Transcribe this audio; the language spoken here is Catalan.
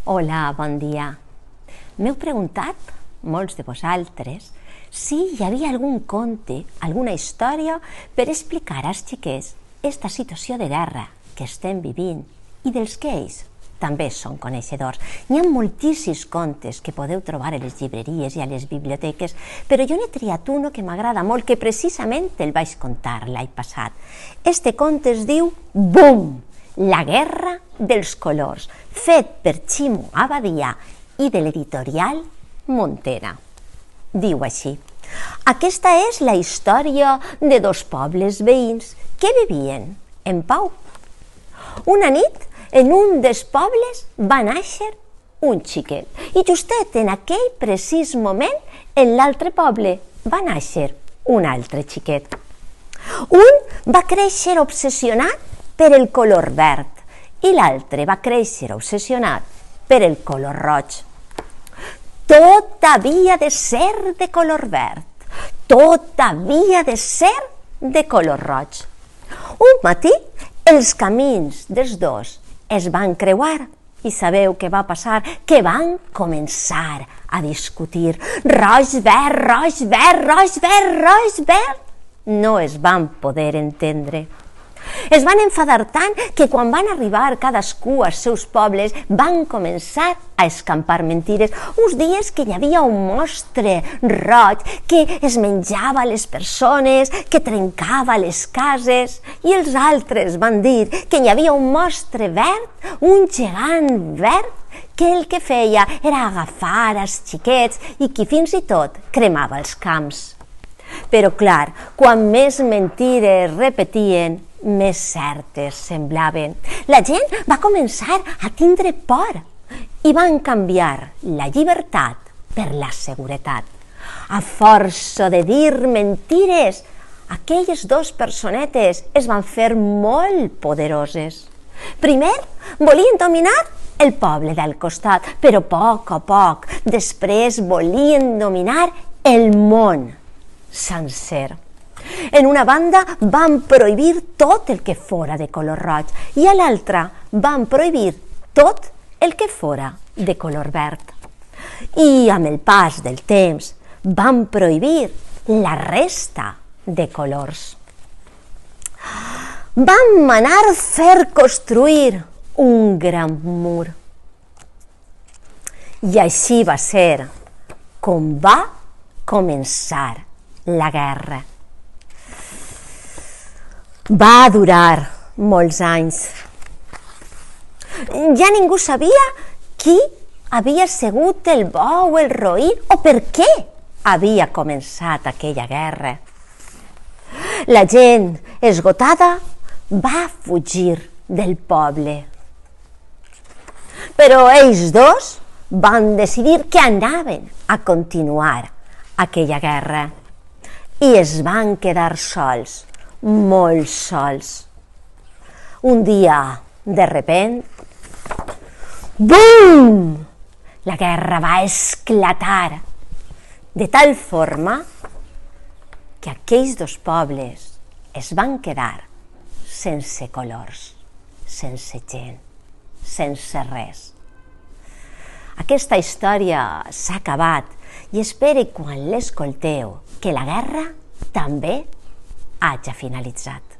Hola, bon dia. M'heu preguntat, molts de vosaltres, si hi havia algun conte, alguna història per explicar als xiquets esta situació de guerra que estem vivint i dels que ells també són coneixedors. N'hi ha moltíssims contes que podeu trobar a les llibreries i a les biblioteques, però jo n'he triat uno que m'agrada molt, que precisament el vaig contar l'any passat. Este conte es diu Boom! La guerra dels colors, fet per Ximo Abadia i de l'editorial Montena. Diu així: aquesta és la història de dos pobles veïns que vivien en pau. Una nit, en un dels pobles va nàixer un xiquet i justet en aquell precís moment en l'altre poble va nàixer un altre xiquet. Un va créixer obsessionat per el color verd i l'altre va créixer obsessionat per el color roig. Tot havia de ser de color verd, tot havia de ser de color roig. Un matí els camins dels dos es van creuar i sabeu què va passar? Que van començar a discutir. Roig, verd, roig, verd, roig, verd, roig, verd. No es van poder entendre. Es van enfadar tant que quan van arribar cadascú als seus pobles van començar a escampar mentires. Uns dies que hi havia un monstre roig que es menjava les persones, que trencava les cases, i els altres van dir que hi havia un monstre verd, un gegant verd, que el que feia era agafar els xiquets i que fins i tot cremava els camps. Però clar, quan més mentires repetien, més certes semblaven. La gent va començar a tindre por i van canviar la llibertat per la seguretat. A força de dir mentires, aquelles dos personetes es van fer molt poderoses. Primer volien dominar el poble del costat, però a poc, després volien dominar el món sencer. En una banda van prohibir tot el que fora de color roig i a l'altra van prohibir tot el que fora de color verd. I amb el pas del temps van prohibir la resta de colors. Van manar fer construir un gran mur. I així va ser com va començar la guerra. Va durar molts anys. Ja ningú sabia qui havia sigut el bo o el roí o per què havia començat aquella guerra. La gent esgotada va fugir del poble. Però ells dos van decidir que anaven a continuar aquella guerra i es van quedar sols. Molt sols. Un dia, de repent, bum! La guerra va esclatar de tal forma que aquells dos pobles es van quedar sense colors, sense gent, sense res. Aquesta història s'ha acabat i espero quan l'escolteu que la guerra també hagi finalitzat.